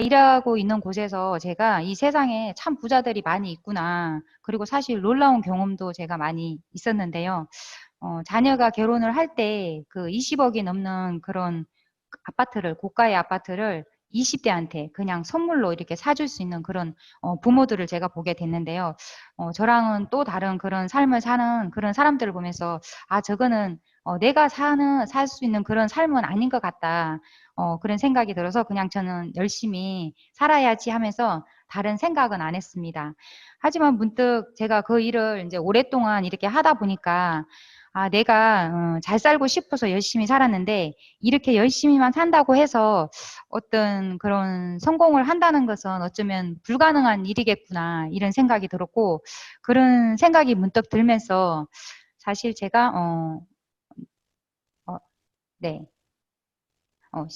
일하고 있는 곳에서 제가 이 세상에 참 부자들이 많이 있구나. 그리고 사실 놀라운 경험도 제가 많이 있었는데요. 자녀가 결혼을 할 때 그 20억이 넘는 그런 아파트를, 고가의 아파트를 20대한테 그냥 선물로 이렇게 사줄 수 있는 그런 부모들을 제가 보게 됐는데요. 저랑은 또 다른 그런 삶을 사는 그런 사람들을 보면서 아, 저거는 내가 살 수 있는 그런 삶은 아닌 것 같다. 그런 생각이 들어서 그냥 저는 열심히 살아야지 하면서 다른 생각은 안 했습니다. 하지만 문득 제가 그 일을 이제 오랫동안 이렇게 하다 보니까 아, 내가 잘 살고 싶어서 열심히 살았는데 이렇게 열심히만 산다고 해서 어떤 그런 성공을 한다는 것은 어쩌면 불가능한 일이겠구나 이런 생각이 들었고 그런 생각이 문득 들면서 사실 제가 어, 네. 어,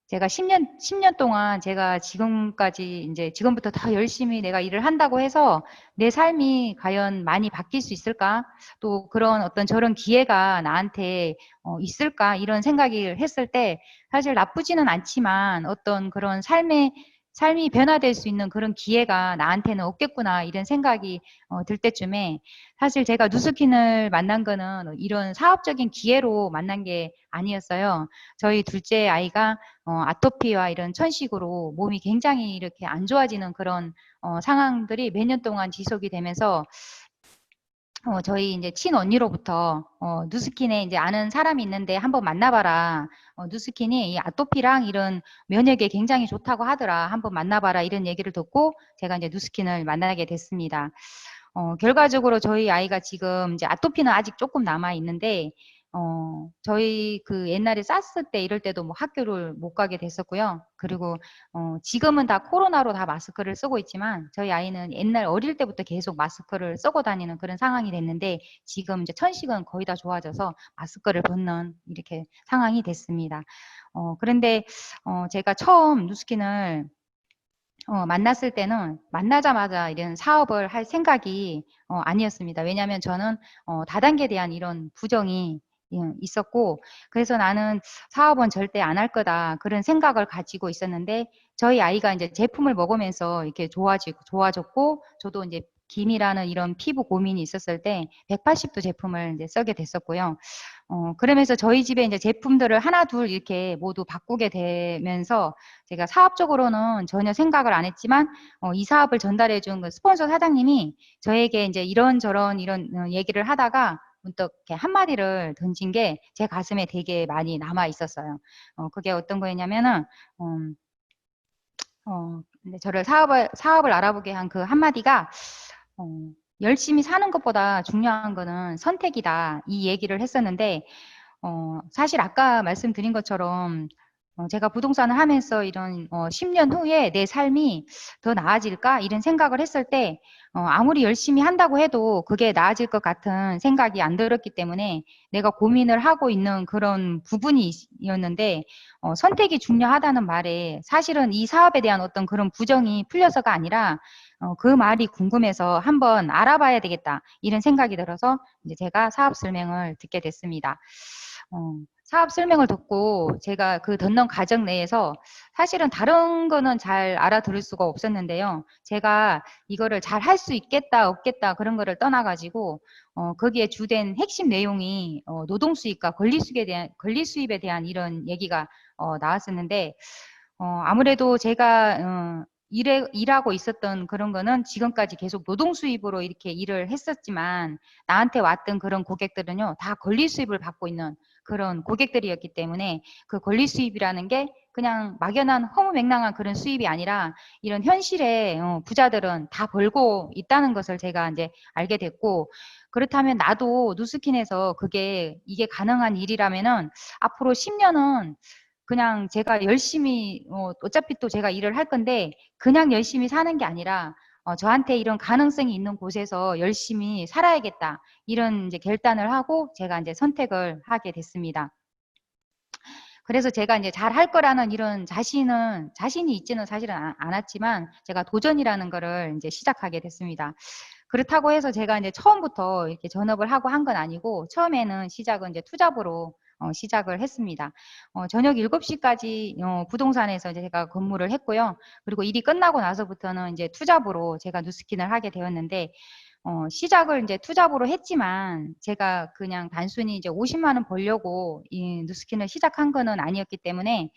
제가 10년 동안 제가 지금까지 이제 지금부터 더 열심히 내가 일을 한다고 해서 내 삶이 과연 많이 바뀔 수 있을까? 또 그런 어떤 저런 기회가 나한테 있을까? 이런 생각을 했을 때 사실 나쁘지는 않지만 어떤 그런 삶이 변화될 수 있는 그런 기회가 나한테는 없겠구나 이런 생각이 들 때쯤에 사실 제가 누스킨을 만난 거는 이런 사업적인 기회로 만난 게 아니었어요. 저희 둘째 아이가 아토피와 이런 천식으로 몸이 굉장히 이렇게 안 좋아지는 그런 상황들이 몇 년 동안 지속이 되면서 저희 이제 친언니로부터 누스킨에 이제 아는 사람이 있는데 한번 만나봐라. 누스킨이 이 아토피랑 이런 면역에 굉장히 좋다고 하더라. 한번 만나봐라. 이런 얘기를 듣고 제가 이제 누스킨을 만나게 됐습니다. 결과적으로 저희 아이가 지금 이제 아토피는 아직 조금 남아 있는데, 저희 그 옛날에 사스 때 이럴 때도 뭐 학교를 못 가게 됐었고요. 그리고, 지금은 다 코로나로 다 마스크를 쓰고 있지만, 저희 아이는 옛날 어릴 때부터 계속 마스크를 쓰고 다니는 그런 상황이 됐는데, 지금 이제 천식은 거의 다 좋아져서 마스크를 벗는 이렇게 상황이 됐습니다. 그런데, 제가 처음 누스킨을 만났을 때는 만나자마자 이런 사업을 할 생각이 아니었습니다. 왜냐하면 저는 다단계에 대한 이런 부정이 있었고 그래서 나는 사업은 절대 안 할 거다 그런 생각을 가지고 있었는데 저희 아이가 이제 제품을 먹으면서 이렇게 좋아졌고 저도 이제 김이라는 이런 피부 고민이 있었을 때 180도 제품을 이제 쓰게 됐었고요. 그러면서 저희 집에 이제 제품들을 하나 둘 이렇게 모두 바꾸게 되면서 제가 사업적으로는 전혀 생각을 안 했지만 이 사업을 전달해 준 그 스폰서 사장님이 저에게 이제 이런저런 이런 얘기를 하다가 문득 이렇게 한마디를 던진 게 제 가슴에 되게 많이 남아 있었어요. 그게 어떤 거였냐면은 근데 저를 사업을 알아보게 한 그 한마디가 열심히 사는 것보다 중요한 거는 선택이다. 이 얘기를 했었는데 사실 아까 말씀드린 것처럼 제가 부동산을 하면서 이런 10년 후에 내 삶이 더 나아질까? 이런 생각을 했을 때 아무리 열심히 한다고 해도 그게 나아질 것 같은 생각이 안 들었기 때문에 내가 고민을 하고 있는 그런 부분이었는데 선택이 중요하다는 말에 사실은 이 사업에 대한 어떤 그런 부정이 풀려서가 아니라 그 말이 궁금해서 한번 알아봐야 되겠다. 이런 생각이 들어서 이제 제가 사업 설명을 듣게 됐습니다. 사업 설명을 듣고 제가 그 듣는 과정 내에서 사실은 다른 거는 잘 알아들을 수가 없었는데요. 제가 이거를 잘 할 수 있겠다, 없겠다 그런 거를 떠나가지고 거기에 주된 핵심 내용이 노동 수입과 권리 수입에 대한 이런 얘기가 나왔었는데 아무래도 제가 일하고 있었던 그런 거는 지금까지 계속 노동 수입으로 이렇게 일을 했었지만 나한테 왔던 그런 고객들은요, 다 권리 수입을 받고 있는 그런 고객들이었기 때문에 그 권리 수입이라는 게 그냥 막연한 허무맹랑한 그런 수입이 아니라 이런 현실에 부자들은 다 벌고 있다는 것을 제가 이제 알게 됐고 그렇다면 나도 누스킨에서 이게 가능한 일이라면은 앞으로 10년은 그냥 제가 열심히 어차피 또 제가 일을 할 건데 그냥 열심히 사는 게 아니라 저한테 이런 가능성이 있는 곳에서 열심히 살아야겠다. 이런 이제 결단을 하고 제가 이제 선택을 하게 됐습니다. 그래서 제가 이제 잘 할 거라는 이런 자신이 있지는 사실은 않았지만 제가 도전이라는 거를 이제 시작하게 됐습니다. 그렇다고 해서 제가 이제 처음부터 이렇게 전업을 하고 한 건 아니고 처음에는 시작은 이제 투잡으로 시작을 했습니다. 저녁 7시까지 부동산에서 이제 제가 근무를 했고요. 그리고 일이 끝나고 나서부터는 이제 투잡으로 제가 누스킨을 하게 되었는데 시작을 이제 투잡으로 했지만 제가 그냥 단순히 이제 50만 원 벌려고 이 누스킨을 시작한 거는 아니었기 때문에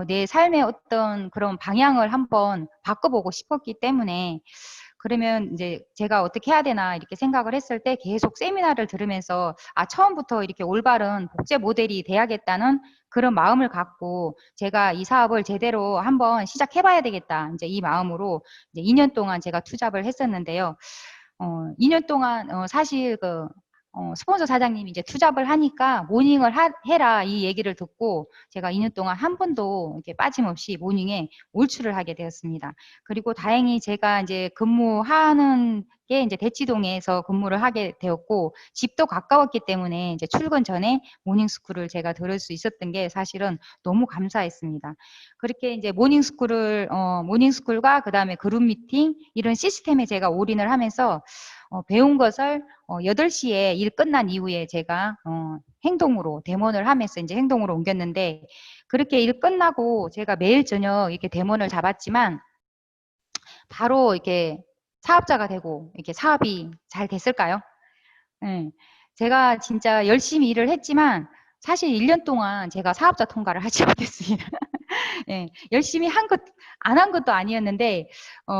내 삶의 어떤 그런 방향을 한번 바꿔보고 싶었기 때문에 그러면 이제 제가 어떻게 해야 되나 이렇게 생각을 했을 때 계속 세미나를 들으면서 처음부터 이렇게 올바른 복제 모델이 돼야겠다는 그런 마음을 갖고 제가 이 사업을 제대로 한번 시작해 봐야 되겠다. 이제 이 마음으로 이제 2년 동안 제가 투잡을 했었는데요. 2년 동안 사실 스폰서 사장님이 이제 투잡을 하니까 모닝을 해라 이 얘기를 듣고 제가 2년 동안 한 번도 이렇게 빠짐없이 모닝에 올출을 하게 되었습니다. 그리고 다행히 제가 이제 근무하는 게 이제 대치동에서 근무를 하게 되었고 집도 가까웠기 때문에 이제 출근 전에 모닝스쿨을 제가 들을 수 있었던 게 사실은 너무 감사했습니다. 그렇게 이제 모닝스쿨과 그다음에 그룹 미팅 이런 시스템에 제가 올인을 하면서 배운 것을 8시에 일 끝난 이후에 제가 행동으로 데몬을 하면서 이제 행동으로 옮겼는데 그렇게 일 끝나고 제가 매일 저녁 이렇게 데몬을 잡았지만 바로 이렇게 사업자가 되고 이렇게 사업이 잘 됐을까요? 네. 제가 진짜 열심히 일을 했지만 사실 1년 동안 제가 사업자 통과를 하지 못했습니다. 예, 열심히 안 한 것도 아니었는데,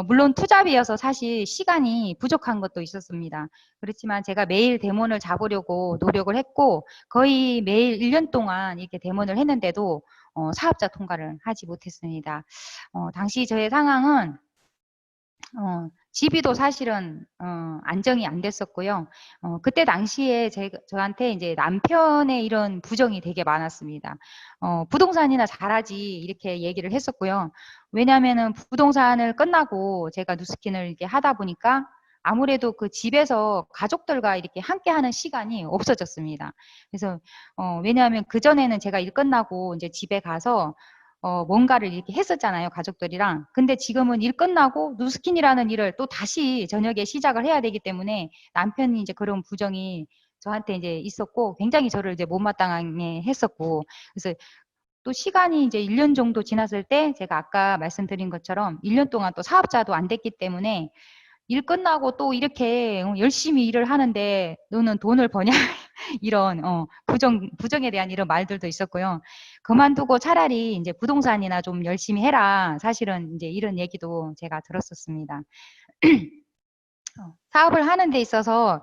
물론 투잡이어서 사실 시간이 부족한 것도 있었습니다. 그렇지만 제가 매일 데몬을 잡으려고 노력을 했고, 거의 매일 1년 동안 이렇게 데몬을 했는데도, 사업자 통과를 하지 못했습니다. 당시 저의 상황은, 집이도 사실은 안정이 안 됐었고요. 그때 당시에 저한테 이제 남편의 이런 부정이 되게 많았습니다. 부동산이나 잘하지 이렇게 얘기를 했었고요. 왜냐하면은 부동산을 끝나고 제가 누스킨을 이렇게 하다 보니까 아무래도 그 집에서 가족들과 이렇게 함께하는 시간이 없어졌습니다. 그래서 왜냐하면 그 전에는 제가 일 끝나고 이제 집에 가서 뭔가를 이렇게 했었잖아요, 가족들이랑. 근데 지금은 일 끝나고 누스킨이라는 일을 또 다시 저녁에 시작을 해야 되기 때문에 남편이 이제 그런 부정이 저한테 이제 있었고 굉장히 저를 이제 못마땅하게 했었고 그래서 또 시간이 이제 1년 정도 지났을 때 제가 아까 말씀드린 것처럼 1년 동안 또 사업자도 안 됐기 때문에 일 끝나고 또 이렇게 열심히 일을 하는데 너는 돈을 버냐? 이런 부정에 대한 이런 말들도 있었고요. 그만두고 차라리 이제 부동산이나 좀 열심히 해라. 사실은 이제 이런 얘기도 제가 들었었습니다. 사업을 하는 데 있어서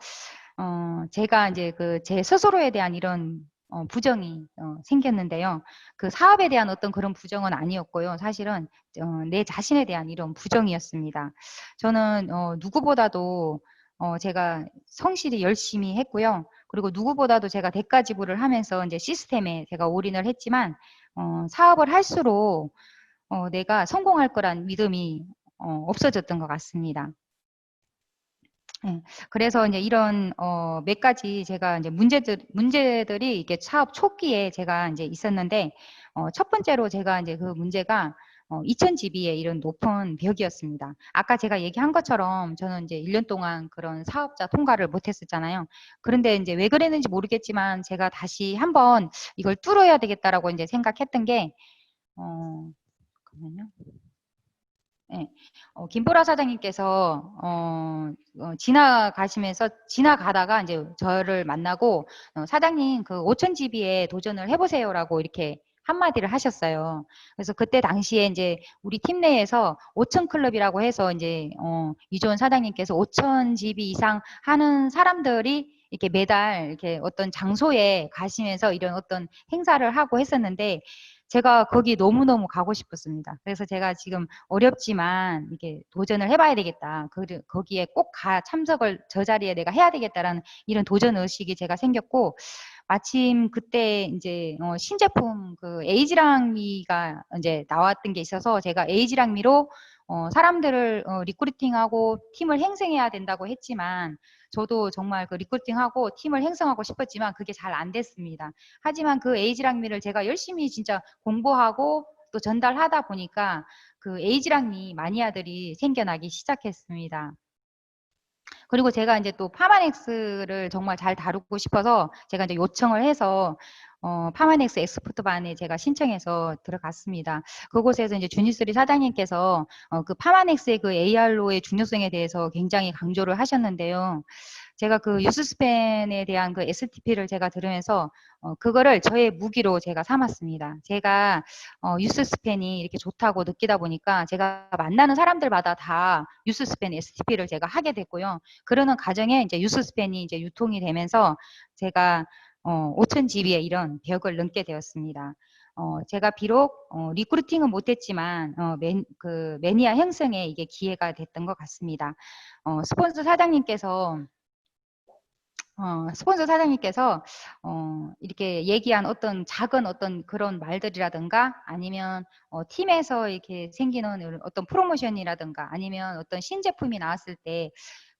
제가 이제 제 스스로에 대한 이런 부정이 생겼는데요. 그 사업에 대한 어떤 그런 부정은 아니었고요. 사실은 내 자신에 대한 이런 부정이었습니다. 저는 누구보다도 제가 성실히 열심히 했고요. 그리고 누구보다도 제가 대가 지불을 하면서 이제 시스템에 제가 올인을 했지만 사업을 할수록 내가 성공할 거란 믿음이 없어졌던 것 같습니다. 네. 그래서 이제 이런 몇 가지 제가 이제 문제들이 이게 사업 초기에 제가 이제 있었는데 첫 번째로 제가 이제 그 문제가 2000GB의 이런 높은 벽이었습니다. 아까 제가 얘기한 것처럼 저는 이제 1년 동안 그런 사업자 통과를 못 했었잖아요. 그런데 이제 왜 그랬는지 모르겠지만 제가 다시 한번 이걸 뚫어야 되겠다라고 이제 생각했던 게 잠깐만요. 네. 김보라 사장님께서 지나가다가 이제 저를 만나고 사장님 그 5000GB에 도전을 해보세요라고 이렇게 한마디를 하셨어요. 그래서 그때 당시에 이제 우리 팀 내에서 5000클럽이라고 해서 이제 이조원 사장님께서 5000GB 이상 하는 사람들이 이렇게 매달 이렇게 어떤 장소에 가시면서 이런 어떤 행사를 하고 했었는데 제가 거기 너무너무 가고 싶었습니다. 그래서 제가 지금 어렵지만 이게 도전을 해봐야 되겠다. 거기에 꼭 참석을 저 자리에 내가 해야 되겠다라는 이런 도전 의식이 제가 생겼고 마침 그때 이제 신제품 그 에이지랑미가 이제 나왔던 게 있어서 제가 에이지랑미로 사람들을 리크루팅하고 팀을 행성해야 된다고 했지만 저도 정말 그 리크루팅하고 팀을 행성하고 싶었지만 그게 잘 안 됐습니다. 하지만 그 에이지랑미를 제가 열심히 진짜 공부하고 또 전달하다 보니까 그 에이지랑미 마니아들이 생겨나기 시작했습니다. 그리고 제가 이제 또 파마넥스를 정말 잘 다루고 싶어서 제가 이제 요청을 해서 파마넥스 엑스포트반에 제가 신청해서 들어갔습니다. 그곳에서 이제 주니스리 사장님께서 그 파마넥스의 그 AR로의 중요성에 대해서 굉장히 강조를 하셨는데요. 제가 그 유스스펜에 대한 그 STP를 제가 들으면서 그거를 저의 무기로 제가 삼았습니다. 제가 유스스펜이 이렇게 좋다고 느끼다 보니까 제가 만나는 사람들마다 다 유스스펜 STP를 제가 하게 됐고요. 그러는 과정에 이제 유스스펜이 이제 유통이 되면서 제가 5,000GB의 이런 벽을 넘게 되었습니다. 제가 비록 리크루팅은 못했지만 그 매니아 형성에 이게 기회가 됐던 것 같습니다. 스폰서 사장님께서 이렇게 얘기한 어떤 작은 어떤 그런 말들이라든가 아니면 팀에서 이렇게 생기는 어떤 프로모션이라든가 아니면 어떤 신제품이 나왔을 때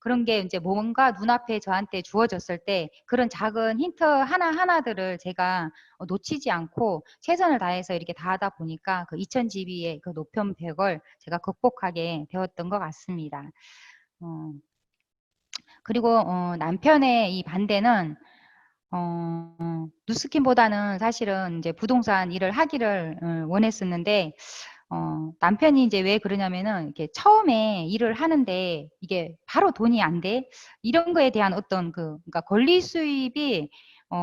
그런 게 이제 뭔가 눈앞에 저한테 주어졌을 때 그런 작은 힌트 하나하나들을 제가 놓치지 않고 최선을 다해서 이렇게 다 하다 보니까 그 2000GB의 그 높은 벽을 제가 극복하게 되었던 것 같습니다. 그리고 남편의 이 반대는 누스킨보다는 사실은 이제 부동산 일을 하기를 원했었는데 남편이 이제 왜 그러냐면은 이렇게 처음에 일을 하는데 이게 바로 돈이 안 돼. 이런 거에 대한 어떤 그러니까 권리 수입이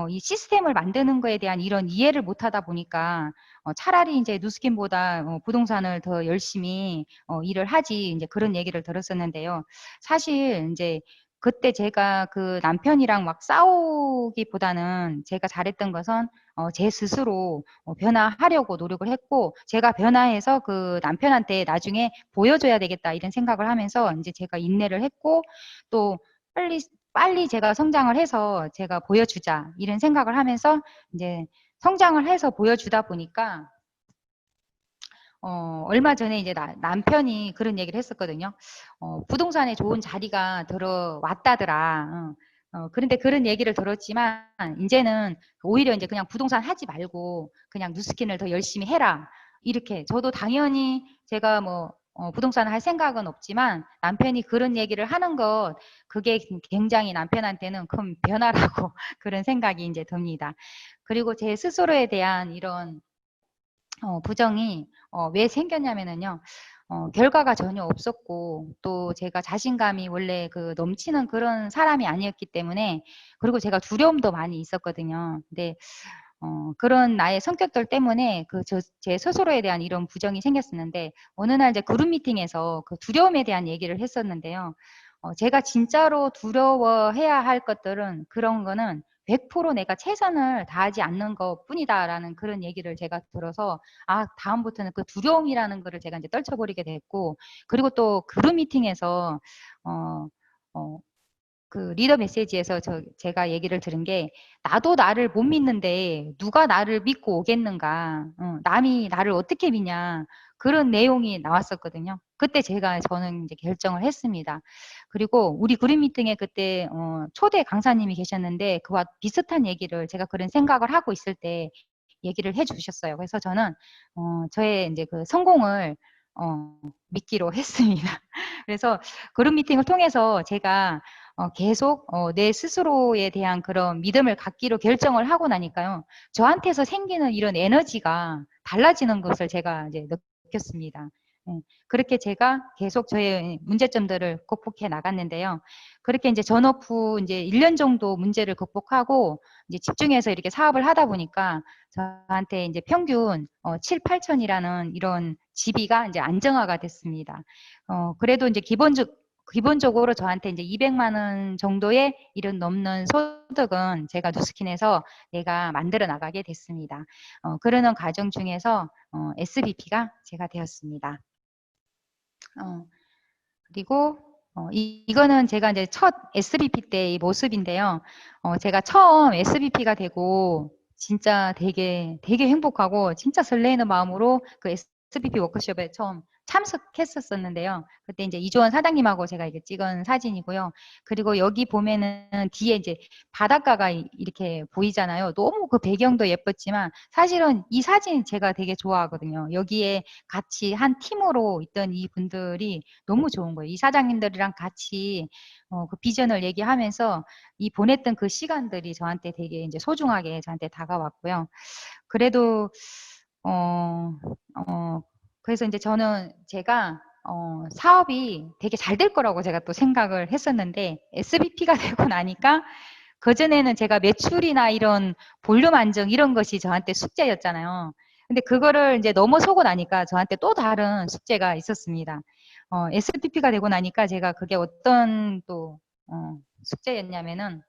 이 시스템을 만드는 거에 대한 이런 이해를 못 하다 보니까 차라리 이제 누스킨보다 부동산을 더 열심히 일을 하지 이제 그런 얘기를 들었었는데요. 사실 이제 그때 제가 그 남편이랑 막 싸우기보다는 제가 잘했던 것은 제 스스로 변화하려고 노력을 했고 제가 변화해서 그 남편한테 나중에 보여줘야 되겠다 이런 생각을 하면서 이제 제가 인내를 했고 또 빨리 제가 성장을 해서 제가 보여주자 이런 생각을 하면서 이제 성장을 해서 보여주다 보니까 얼마 전에 이제 남편이 그런 얘기를 했었거든요. 부동산에 좋은 자리가 들어왔다더라. 그런데 그런 얘기를 들었지만, 이제는 오히려 이제 그냥 부동산 하지 말고, 그냥 누스킨을 더 열심히 해라. 이렇게. 저도 당연히 제가 뭐, 부동산을 할 생각은 없지만, 남편이 그런 얘기를 하는 것, 그게 굉장히 남편한테는 큰 변화라고 그런 생각이 이제 듭니다. 그리고 제 스스로에 대한 이런 부정이 왜 생겼냐면은요. 결과가 전혀 없었고 또 제가 자신감이 원래 그 넘치는 그런 사람이 아니었기 때문에 그리고 제가 두려움도 많이 있었거든요. 근데 그런 나의 성격들 때문에 제 스스로에 대한 이런 부정이 생겼었는데 어느 날 이제 그룹 미팅에서 그 두려움에 대한 얘기를 했었는데요. 제가 진짜로 두려워해야 할 것들은 그런 거는 100% 내가 최선을 다하지 않는 것 뿐이다라는 그런 얘기를 제가 들어서 다음부터는 그 두려움이라는 거를 제가 이제 떨쳐버리게 됐고 그리고 또 그룹 미팅에서 어, 어, 그 리더 메시지에서 제가 얘기를 들은 게 나도 나를 못 믿는데 누가 나를 믿고 오겠는가 남이 나를 어떻게 믿냐 그런 내용이 나왔었거든요. 그때 저는 이제 결정을 했습니다. 그리고 우리 그룹 미팅에 그때 초대 강사님이 계셨는데 그와 비슷한 얘기를 제가 그런 생각을 하고 있을 때 얘기를 해주셨어요. 그래서 저는 저의 이제 그 성공을 믿기로 했습니다. 그래서 그룹 미팅을 통해서 제가 계속 내 스스로에 대한 그런 믿음을 갖기로 결정을 하고 나니까요. 저한테서 생기는 이런 에너지가 달라지는 것을 제가 이제 느꼈습니다. 예, 그렇게 제가 계속 저의 문제점들을 극복해 나갔는데요. 그렇게 이제 전업 후 이제 1년 정도 문제를 극복하고 이제 집중해서 이렇게 사업을 하다 보니까 저한테 이제 평균 7, 8천이라는 이런 GB가 이제 안정화가 됐습니다. 그래도 이제 기본적으로 저한테 이제 200만 원 정도의 이런 넘는 소득은 제가 누스킨에서 내가 만들어 나가게 됐습니다. 그러는 과정 중에서 SBP가 제가 되었습니다. 그리고 이거는 제가 이제 첫 SBP 때의 모습인데요. 제가 처음 SBP가 되고 진짜 되게 행복하고 진짜 설레이는 마음으로 그 SBP 워크숍에 처음 참석했었었는데요. 그때 이제 이조원 사장님하고 제가 이게 찍은 사진이고요. 그리고 여기 보면은 뒤에 이제 바닷가가 이렇게 보이잖아요. 너무 그 배경도 예뻤지만 사실은 이 사진 제가 되게 좋아하거든요. 여기에 같이 한 팀으로 있던 이 분들이 너무 좋은 거예요. 이 사장님들이랑 같이 그 비전을 얘기하면서 이 보냈던 그 시간들이 저한테 되게 이제 소중하게 저한테 다가왔고요. 그래도 어, 그래서 이제 저는 제가 사업이 되게 잘 될 거라고 제가 또 생각을 했었는데 SBP가 되고 나니까 그전에는 제가 매출이나 이런 볼륨 안정 이런 것이 저한테 숙제였잖아요. 근데 그거를 이제 넘어서고 나니까 저한테 또 다른 숙제가 있었습니다. SPP가 되고 나니까 제가 그게 어떤 또 숙제였냐면은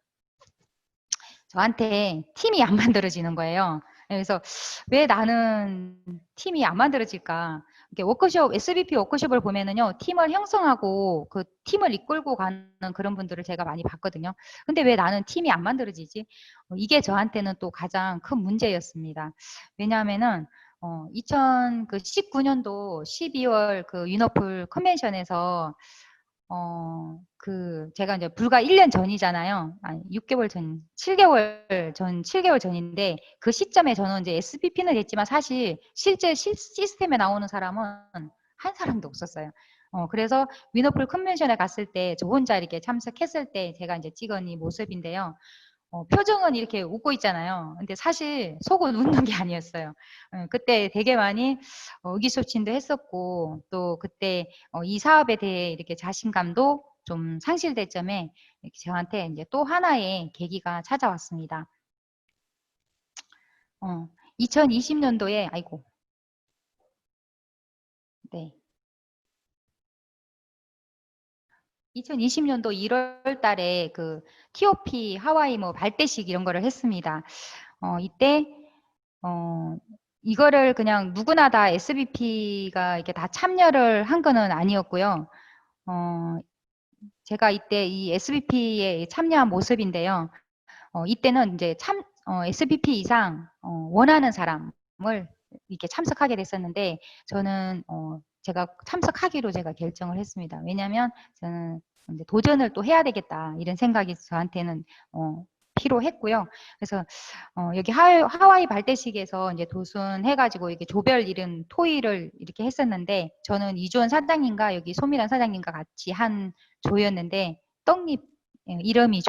저한테 팀이 안 만들어지는 거예요. 그래서 왜 나는 팀이 안 만들어질까? 이렇게 워크숍, SBP 워크숍을 보면은요, 팀을 형성하고 그 팀을 이끌고 가는 그런 분들을 제가 많이 봤거든요. 근데 왜 나는 팀이 안 만들어지지? 이게 저한테는 또 가장 큰 문제였습니다. 왜냐하면은 2019년도 12월 그 유너풀 컨벤션에서 제가 이제 불과 1년 전이잖아요. 아니, 6개월 전, 7개월 전인데, 그 시점에 저는 이제 SBP는 됐지만 사실 실제 시스템에 나오는 사람은 한 사람도 없었어요. 그래서 위너풀 컨벤션에 갔을 때, 저 혼자 이렇게 참석했을 때 제가 이제 찍은 이 모습인데요. 표정은 이렇게 웃고 있잖아요. 근데 사실 속은 웃는 게 아니었어요. 그때 되게 많이 의기소침도 했었고, 또 그때 이 사업에 대해 이렇게 자신감도 좀 상실될 점에 이렇게 저한테 이제 또 하나의 계기가 찾아왔습니다. 2020년도에, 아이고, 네. 2020년도 1월 달에 그 TOP 하와이 뭐 발대식 이런 거를 했습니다. 이때 이거를 그냥 누구나 다 SBP가 이렇게 다 참여를 한 거는 아니었고요. 제가 이때 이 SBP에 참여한 모습인데요. 이때는 이제 SBP 이상 원하는 사람을 이렇게 참석하게 됐었는데 저는 제가 참석하기로 제가 결정을 했습니다. 왜냐하면 저는 이제 도전을 또 해야 되겠다 이런 생각이 저한테는 필요했고요. 그래서 여기 하와이 발대식에서 이제 도순해가지고 이렇게 조별 이름 토의를 이렇게 했었는데 저는 이주원 사장님과 여기 소미란 사장님과 같이 한 조였는데 떡잎 이름이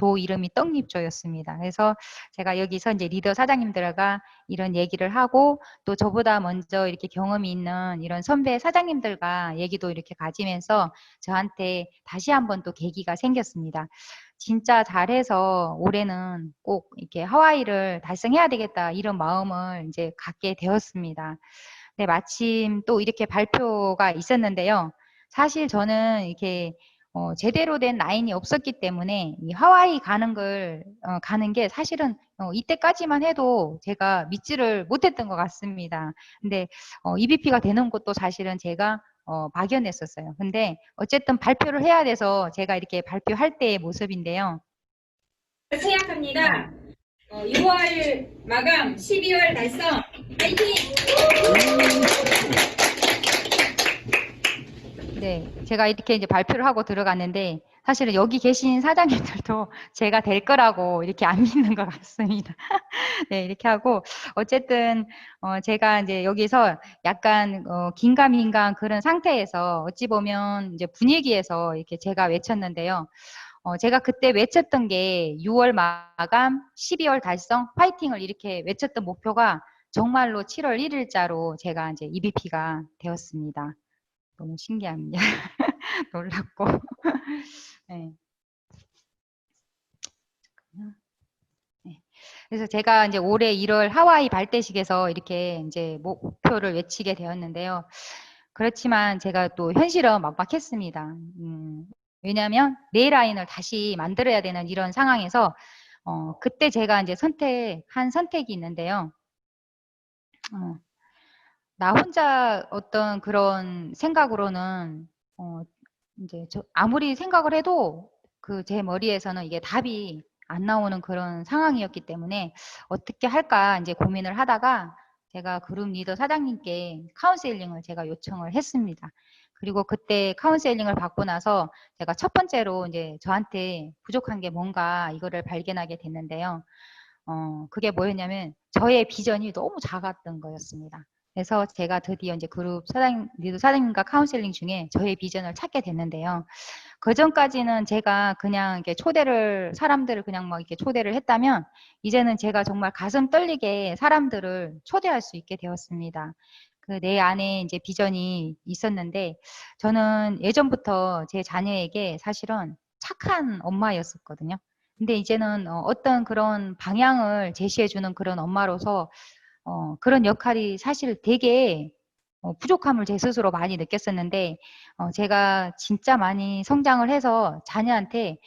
떡잎조였습니다. 그래서 제가 여기서 이제 리더 사장님들과 이런 얘기를 하고 또 저보다 먼저 이렇게 경험이 있는 이런 선배 사장님들과 얘기도 이렇게 가지면서 저한테 다시 한번 또 계기가 생겼습니다. 진짜 잘해서 올해는 꼭 이렇게 하와이를 달성해야 되겠다 이런 마음을 이제 갖게 되었습니다. 네, 마침 또 이렇게 발표가 있었는데요. 사실 저는 이렇게 제대로 된 라인이 없었기 때문에 이 하와이 가는 게 사실은 이때까지만 해도 제가 믿지를 못했던 것 같습니다. 근데 EBP가 되는 것도 사실은 제가 막연했었어요. 근데 어쨌든 발표를 해야 돼서 제가 이렇게 발표할 때의 모습인데요. 생각합니다. 6월 마감, 12월 달성, 파이팅! 네, 제가 이렇게 이제 발표를 하고 들어갔는데 사실은 여기 계신 사장님들도 제가 될 거라고 이렇게 안 믿는 것 같습니다. 네, 이렇게 하고 어쨌든 제가 이제 여기서 약간 긴가민가 그런 상태에서 어찌 보면 이제 분위기에서 이렇게 제가 외쳤는데요. 제가 그때 외쳤던 게 6월 마감, 12월 달성, 파이팅을 이렇게 외쳤던 목표가 정말로 7월 1일자로 제가 이제 EBP가 되었습니다. 너무 신기합니다. 놀랍고. 네. 네. 그래서 제가 이제 올해 1월 하와이 발대식에서 이렇게 이제 목표를 외치게 되었는데요. 그렇지만 제가 또 현실은 막막했습니다. 왜냐하면 내 라인을 다시 만들어야 되는 이런 상황에서 그때 제가 이제 선택한 선택이 있는데요. 나 혼자 어떤 그런 생각으로는 이제 아무리 생각을 해도 그 제 머리에서는 이게 답이 안 나오는 그런 상황이었기 때문에 어떻게 할까 이제 고민을 하다가 제가 그룹 리더 사장님께 카운셀링을 제가 요청을 했습니다. 그리고 그때 카운셀링을 받고 나서 제가 첫 번째로 이제 저한테 부족한 게 뭔가 이거를 발견하게 됐는데요. 그게 뭐였냐면 저의 비전이 너무 작았던 거였습니다. 그래서 제가 드디어 이제 그룹 사장님, 리더 사장님과 카운셀링 중에 저의 비전을 찾게 됐는데요. 그 전까지는 제가 그냥 이렇게 사람들을 그냥 막 이렇게 초대를 했다면, 이제는 제가 정말 가슴 떨리게 사람들을 초대할 수 있게 되었습니다. 그 내 안에 이제 비전이 있었는데, 저는 예전부터 제 자녀에게 사실은 착한 엄마였었거든요. 근데 이제는 어떤 그런 방향을 제시해주는 그런 엄마로서 그런 역할이 사실 되게 부족함을 제 스스로 많이 느꼈었는데, 제가 진짜 많이 성장을 해서 자녀한테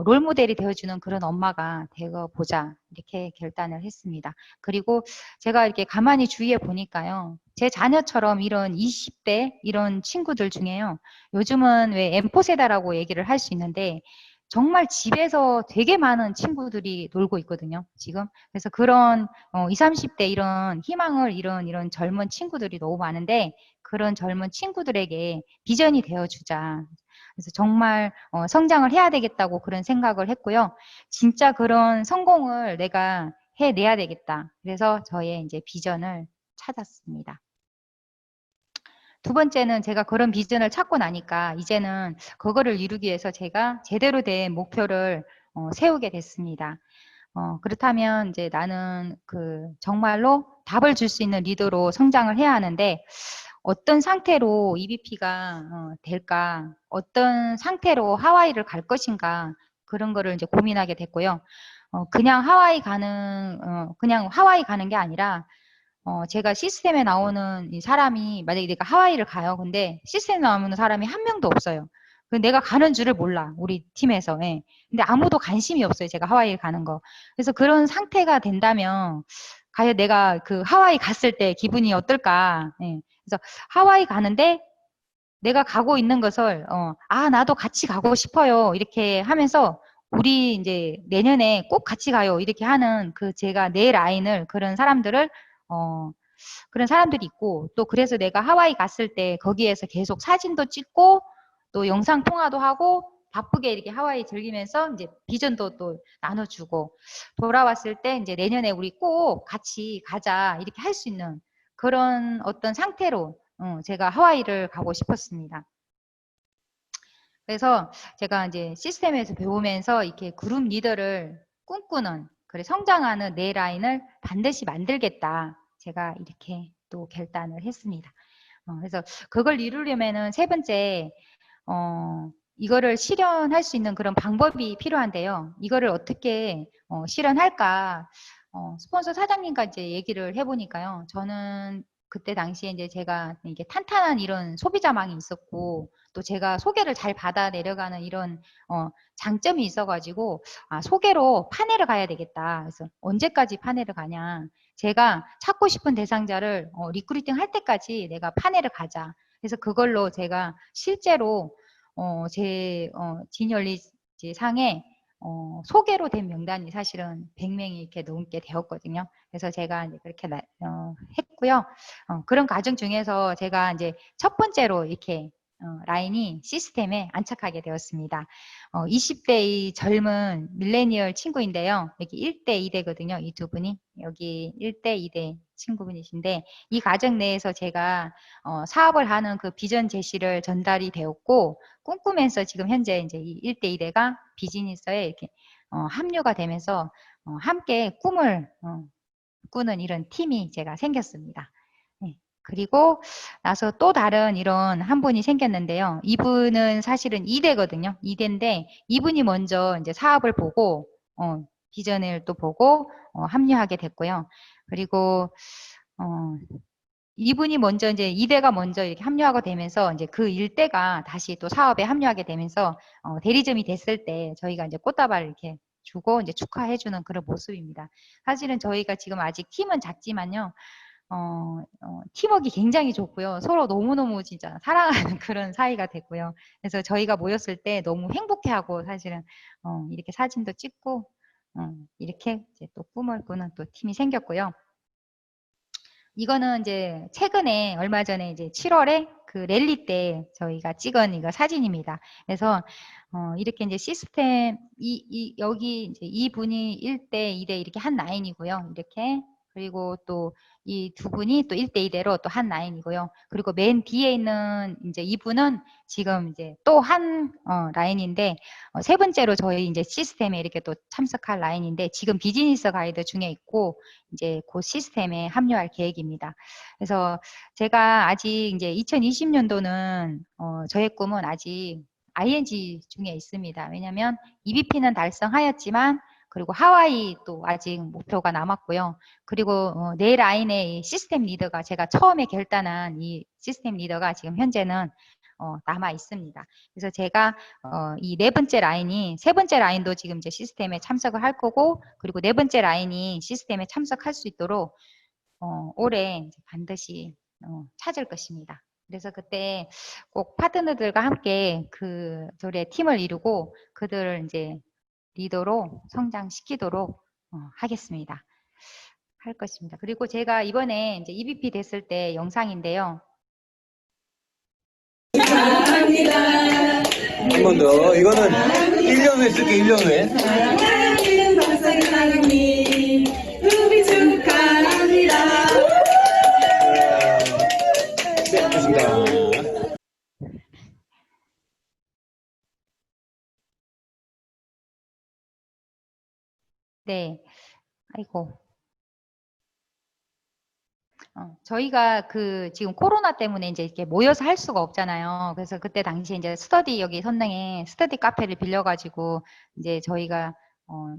롤모델이 되어주는 그런 엄마가 되어보자 이렇게 결단을 했습니다. 그리고 제가 이렇게 가만히 주위에 보니까요, 제 자녀처럼 이런 20대 이런 친구들 중에요, 요즘은 왜 엠포세다라고 얘기를 할 수 있는데 정말 집에서 되게 많은 친구들이 놀고 있거든요, 지금. 그래서 그런 20, 30대 이런 희망을 이런 젊은 친구들이 너무 많은데, 그런 젊은 친구들에게 비전이 되어주자. 그래서 정말 성장을 해야 되겠다고 그런 생각을 했고요. 진짜 그런 성공을 내가 해내야 되겠다. 그래서 저의 이제 비전을 찾았습니다. 두 번째는 제가 그런 비전을 찾고 나니까 이제는 그거를 이루기 위해서 제가 제대로 된 목표를 세우게 됐습니다. 그렇다면 이제 나는 정말로 답을 줄 수 있는 리더로 성장을 해야 하는데, 어떤 상태로 EVP가 될까? 어떤 상태로 하와이를 갈 것인가? 그런 거를 이제 고민하게 됐고요. 그냥 하와이 가는 게 아니라, 제가 시스템에 나오는 이 사람이, 만약에 내가 하와이를 가요. 근데 시스템에 나오는 사람이 한 명도 없어요. 내가 가는 줄을 몰라, 우리 팀에서. 예. 근데 아무도 관심이 없어요, 제가 하와이를 가는 거. 그래서 그런 상태가 된다면, 과연 내가 그 하와이 갔을 때 기분이 어떨까? 예. 그래서 하와이 가는데 내가 가고 있는 것을, 나도 같이 가고 싶어요. 이렇게 하면서, 우리 이제 내년에 꼭 같이 가요. 이렇게 하는 제가 내 라인을, 어, 그런 사람들이 있고, 또 그래서 내가 하와이 갔을 때 거기에서 계속 사진도 찍고 또 영상 통화도 하고 바쁘게 이렇게 하와이 즐기면서 이제 비전도 또 나눠주고, 돌아왔을 때 이제 내년에 우리 꼭 같이 가자 이렇게 할 수 있는 그런 어떤 상태로 제가 하와이를 가고 싶었습니다. 그래서 제가 이제 시스템에서 배우면서 이렇게 그룹 리더를 꿈꾸는, 그래 성장하는 내 라인을 반드시 만들겠다. 제가 이렇게 또 결단을 했습니다. 그래서 그걸 이루려면은 세 번째, 이거를 실현할 수 있는 그런 방법이 필요한데요. 이거를 어떻게 실현할까? 스폰서 사장님과 이제 얘기를 해보니까요. 저는 그때 당시에 이제 제가 이게 탄탄한 이런 소비자망이 있었고, 또 제가 소개를 잘 받아 내려가는 이런 장점이 있어가지고, 소개로 판회를 가야 되겠다. 그래서 언제까지 판회를 가냐? 제가 찾고 싶은 대상자를 리크루팅 할 때까지 내가 판회를 가자. 그래서 그걸로 제가 실제로 제 지니얼리 상에 소개로 된 명단이 사실은 100명이 이렇게 넘게 되었거든요. 그래서 제가 이제 그렇게 했고요. 그런 과정 중에서 제가 이제 첫 번째로 이렇게 라인이 시스템에 안착하게 되었습니다. 20대의 젊은 밀레니얼 친구인데요. 여기 1대 2대거든요. 이 두 분이. 여기 1대 2대 친구분이신데, 이 과정 내에서 제가 사업을 하는 그 비전 제시를 전달이 되었고, 꿈꾸면서 지금 현재 이제 이 1대 2대가 비즈니스에 이렇게 합류가 되면서 함께 꿈을 꾸는 이런 팀이 제가 생겼습니다. 네. 그리고 나서 또 다른 이런 한 분이 생겼는데요. 이분은 사실은 2대거든요. 2대인데 이분이 먼저 이제 사업을 보고 비전을 또 보고 합류하게 됐고요. 그리고 이분이 먼저 이제 2대가 먼저 이렇게 합류하게 되면서 이제 그 1대가 다시 또 사업에 합류하게 되면서 대리점이 됐을 때 저희가 이제 꽃다발을 이렇게 주고 이제 축하해주는 그런 모습입니다. 사실은 저희가 지금 아직 팀은 작지만요. 팀워크가 굉장히 좋고요. 서로 너무너무 진짜 사랑하는 그런 사이가 됐고요. 그래서 저희가 모였을 때 너무 행복해하고, 사실은 이렇게 사진도 찍고 이렇게 이제 또 꿈을 꾸는 또 팀이 생겼고요. 이거는 이제 최근에 얼마 전에 이제 7월에 그 랠리 때 저희가 찍은 이거 사진입니다. 그래서 이렇게 이제 시스템 여기 이제 이 분이 1대 2대 이렇게 한 라인이고요. 이렇게 그리고 또 이 두 분이 또 1대 2대로 또 한 라인이고요. 그리고 맨 뒤에 있는 이제 이분은 지금 이제 또 한 라인인데 세 번째로 저희 이제 시스템에 이렇게 또 참석할 라인인데 지금 비즈니스 가이드 중에 있고 이제 곧 시스템에 합류할 계획입니다. 그래서 제가 아직 이제 2020년도는 저의 꿈은 아직 ING 중에 있습니다. 왜냐하면 EBP는 달성하였지만 그리고 하와이 또 아직 목표가 남았고요. 그리고 내 라인의 이 시스템 리더가 제가 처음에 결단한 이 시스템 리더가 지금 현재는 남아 있습니다. 그래서 제가 이 네 번째 라인이 세 번째 라인도 지금 이제 시스템에 참석을 할 거고 그리고 네 번째 라인이 시스템에 참석할 수 있도록 올해 이제 반드시 찾을 것입니다. 그래서 그때 꼭 파트너들과 함께 그 둘의 팀을 이루고 그들을 이제 리더로 성장시키도록 하겠습니다. 할 것입니다. 그리고 제가 이번에 이제 EVP 됐을 때 영상인데요. 한 번 더. 이거는 1년 후에 쓸게, 1년 후에. 사랑하는 박사님 사장님 우리 축하합니다. 네, 고맙습니다. 네. 아이고. 저희가 그 지금 코로나 때문에 이제 이렇게 모여서 할 수가 없잖아요. 그래서 그때 당시에 이제 스터디 여기 선릉에 스터디 카페를 빌려가지고 이제 저희가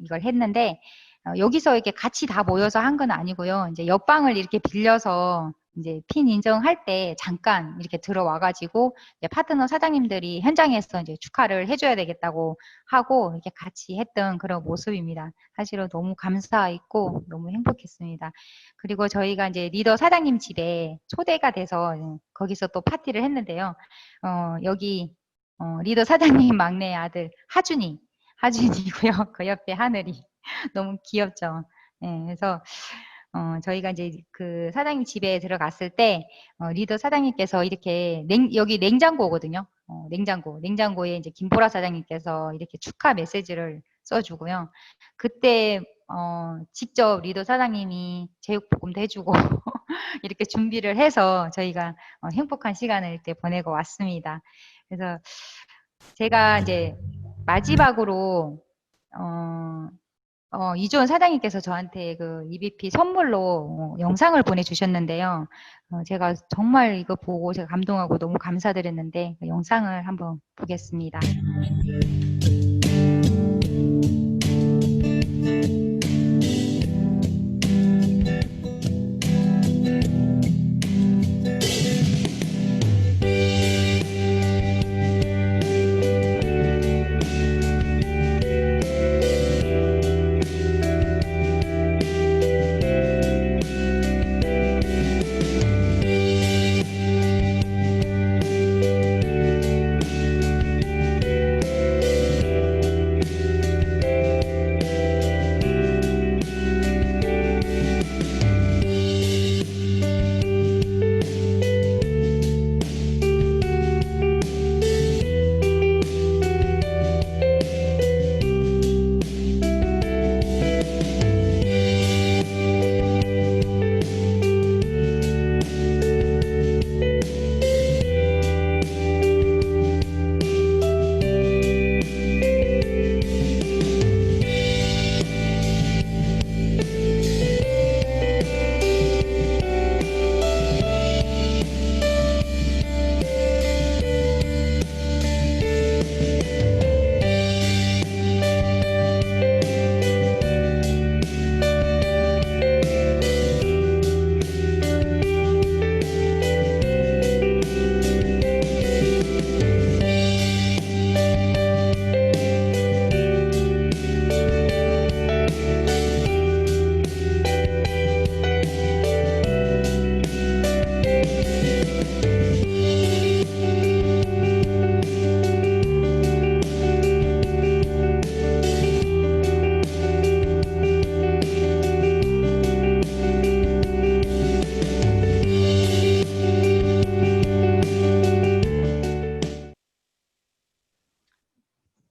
이걸 했는데 여기서 이렇게 같이 다 모여서 한 건 아니고요. 이제 옆방을 이렇게 빌려서 이제 핀 인정할 때 잠깐 이렇게 들어와가지고 이제 파트너 사장님들이 현장에서 이제 축하를 해줘야 되겠다고 하고 이렇게 같이 했던 그런 모습입니다. 사실은 너무 감사했고 너무 행복했습니다. 그리고 저희가 이제 리더 사장님 집에 초대가 돼서 거기서 또 파티를 했는데요. 여기 리더 사장님 막내 아들 하준이고요. 그 옆에 하늘이 너무 귀엽죠. 네, 그래서 저희가 이제 그 사장님 집에 들어갔을 때 리더 사장님께서 이렇게 여기 냉장고거든요. 냉장고에 이제 김보라 사장님께서 이렇게 축하 메시지를 써주고요. 그때 직접 리더 사장님이 제육볶음도 해주고 이렇게 준비를 해서 저희가 행복한 시간을 이렇게 보내고 왔습니다. 그래서 제가 이제 마지막으로 이주원 사장님께서 저한테 그 EBP 선물로 영상을 보내주셨는데요. 제가 정말 이거 보고 제가 감동하고 너무 감사드렸는데 그 영상을 한번 보겠습니다.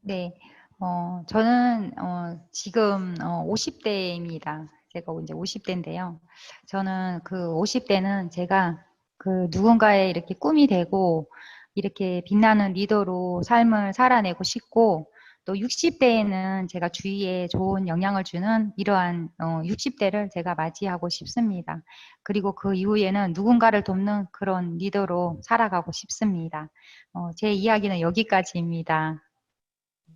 네. 저는 지금 50대입니다. 제가 이제 50대인데요. 저는 그 50대는 제가 그 누군가의 이렇게 꿈이 되고 이렇게 빛나는 리더로 삶을 살아내고 싶고 또 60대에는 제가 주위에 좋은 영향을 주는 이러한 60대를 제가 맞이하고 싶습니다. 그리고 그 이후에는 누군가를 돕는 그런 리더로 살아가고 싶습니다. 제 이야기는 여기까지입니다.